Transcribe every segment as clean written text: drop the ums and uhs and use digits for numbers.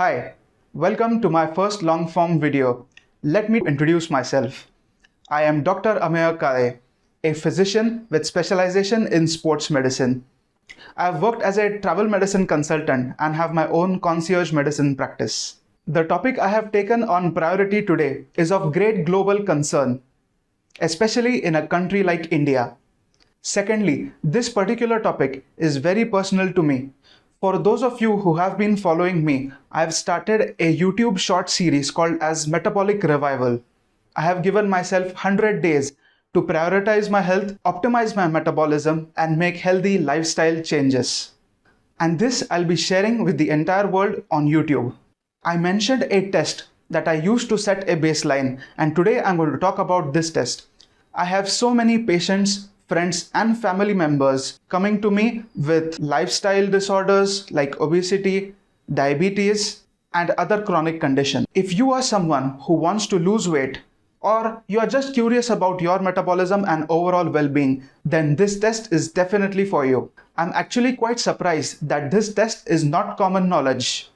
Hi, welcome to my first long form video. Let me introduce myself. I am Dr. Ameya, Kale, a physician with specialization in sports medicine. I have worked as a travel medicine consultant and have my own concierge medicine practice. The topic I have taken on priority today is of great global concern, especially in a country like India. Secondly, this particular topic is very personal to me. For those of you who have been following me, I have started a YouTube short series called as Metabolic Revival. I have given myself 100 days to prioritize my health, optimize my metabolism, and make healthy lifestyle changes. And this I'll be sharing with the entire world on YouTube. I mentioned a test that I used to set a baseline, and today I'm going to talk about this test. I have so many patients, friends and family members coming to me with lifestyle disorders like obesity, diabetes, and other chronic conditions. If you are someone who wants to lose weight or you are just curious about your metabolism and overall well-being, then this test is definitely for you. I'm actually quite surprised that this test is not common knowledge.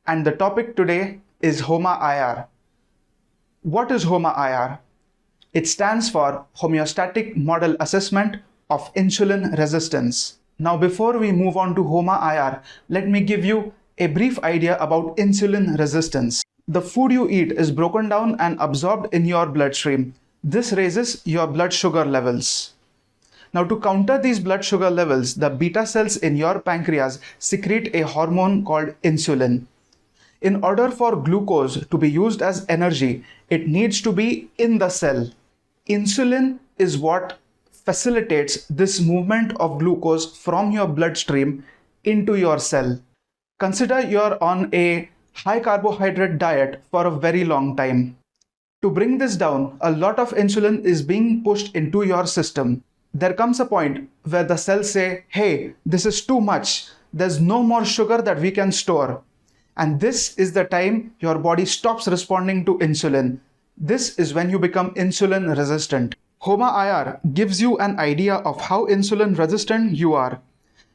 And the topic today is Homa IR. What is Homa IR? It stands for Homeostatic Model Assessment of Insulin Resistance. Now, before we move on to Homa IR, let me give you a brief idea about insulin resistance. The food you eat is broken down and absorbed in your bloodstream. This raises your blood sugar levels. Now, to counter these blood sugar levels, the beta cells in your pancreas secrete a hormone called insulin. In order for glucose to be used as energy, it needs to be in the cell. Insulin is what facilitates this movement of glucose from your bloodstream into your cell. Consider you're on a high carbohydrate diet for a very long time. To bring this down, a lot of insulin is being pushed into your system. There comes a point where the cells say, hey, this is too much. There's no more sugar that we can store. And this is the time your body stops responding to insulin. This is when you become insulin resistant. Homa IR gives you an idea of how insulin resistant you are.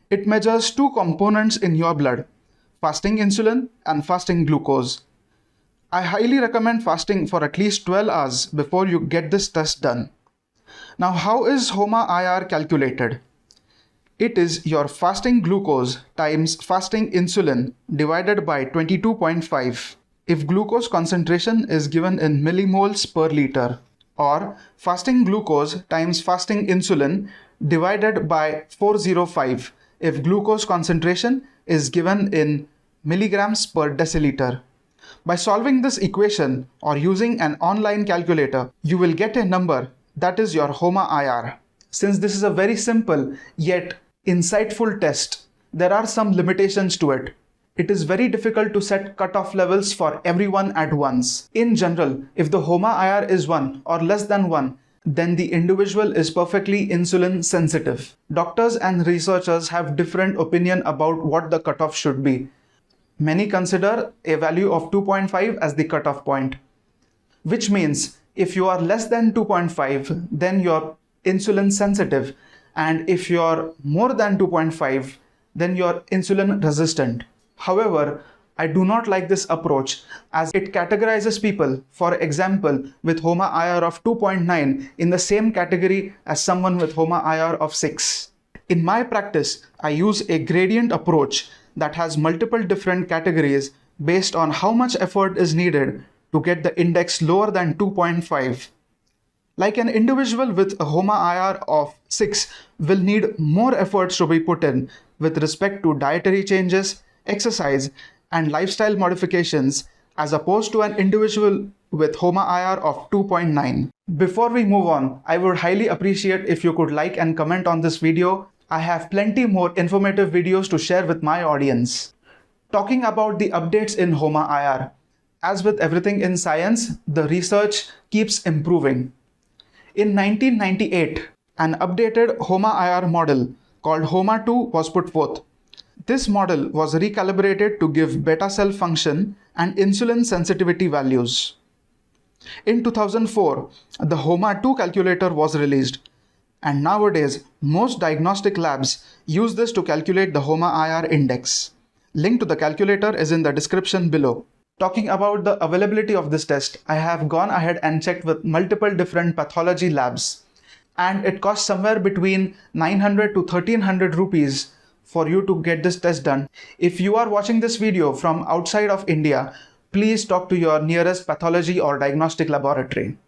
It measures two components in your blood, fasting insulin and fasting glucose. I highly recommend fasting for at least 12 hours before you get this test done. Now, how is Homa IR calculated? It is your fasting glucose times fasting insulin divided by 22.5. If glucose concentration is given in millimoles per liter, or fasting glucose times fasting insulin divided by 405 if glucose concentration is given in milligrams per deciliter. By solving this equation or using an online calculator, you will get a number that is your Homa IR. Since this is a very simple yet insightful test, there are some limitations to it. It is very difficult to set cutoff levels for everyone at once. In general, if the Homa IR is 1 or less than 1, then the individual is perfectly insulin sensitive. Doctors and researchers have different opinion about what the cutoff should be. Many consider a value of 2.5 as the cutoff point, which means if you are less than 2.5, then you're insulin sensitive, and if you're more than 2.5, then you're insulin resistant. However, I do not like this approach as it categorizes people, for example, with Homa IR of 2.9 in the same category as someone with Homa IR of 6. In my practice, I use a gradient approach that has multiple different categories based on how much effort is needed to get the index lower than 2.5. Like an individual with a Homa IR of 6 will need more efforts to be put in with respect to dietary changes, exercise, and lifestyle modifications as opposed to an individual with Homa IR of 2.9. Before we move on, I would highly appreciate if you could like and comment on this video. I have plenty more informative videos to share with my audience. Talking about the updates in Homa IR. As with everything in science, the research keeps improving. In 1998, an updated Homa IR model called Homa 2 was put forth. This model was recalibrated to give beta cell function and insulin sensitivity values. In 2004, the Homa 2 calculator was released, and nowadays most diagnostic labs use this to calculate the Homa IR index. Link to the calculator is in the description below. Talking about the availability of this test, I have gone ahead and checked with multiple different pathology labs, and it costs somewhere between 900 to 1300 rupees for you to get this test done. If you are watching this video from outside of India, please talk to your nearest pathology or diagnostic laboratory.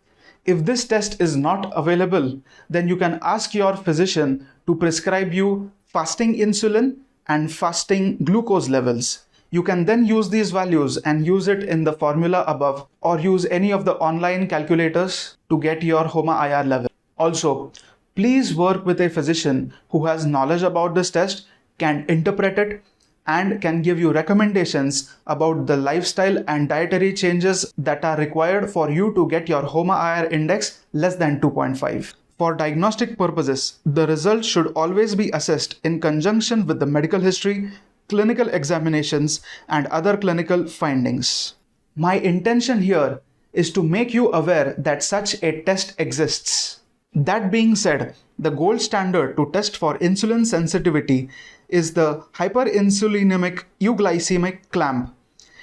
If this test is not available, then you can ask your physician to prescribe you fasting insulin and fasting glucose levels. You can then use these values and use it in the formula above, or use any of the online calculators to get your Homa IR level. Also, please work with a physician who has knowledge about this test, can interpret it, and can give you recommendations about the lifestyle and dietary changes that are required for you to get your Homa IR index less than 2.5. For diagnostic purposes, the results should always be assessed in conjunction with the medical history, clinical examinations, and other clinical findings. My intention here is to make you aware that such a test exists. That being said, the gold standard to test for insulin sensitivity is the hyperinsulinemic euglycemic clamp.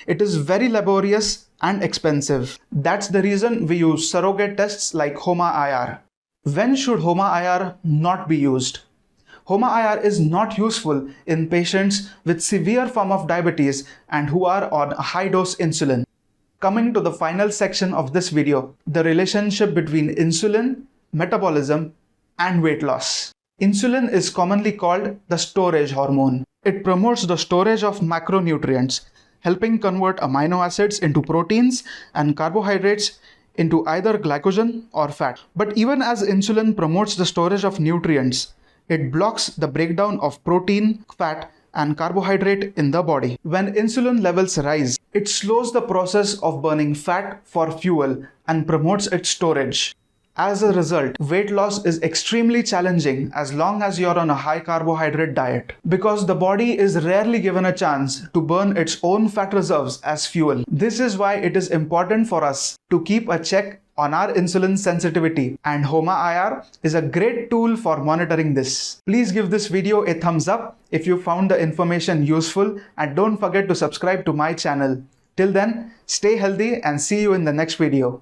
It is very laborious and expensive. That's the reason we use surrogate tests like Homa IR. When should Homa IR not be used? Homa IR is not useful in patients with severe form of diabetes and who are on high dose insulin. Coming to the final section of this video, the relationship between insulin, metabolism, and weight loss. Insulin is commonly called the storage hormone. It promotes the storage of macronutrients, helping convert amino acids into proteins and carbohydrates into either glycogen or fat. But even as insulin promotes the storage of nutrients, it blocks the breakdown of protein, fat, and carbohydrate in the body. When insulin levels rise, it slows the process of burning fat for fuel and promotes its storage. As a result, weight loss is extremely challenging as long as you're on a high carbohydrate diet, because the body is rarely given a chance to burn its own fat reserves as fuel. This is why it is important for us to keep a check on our insulin sensitivity, and Homa IR is a great tool for monitoring this. Please give this video a thumbs up if you found the information useful, and don't forget to subscribe to my channel. Till then, stay healthy and see you in the next video.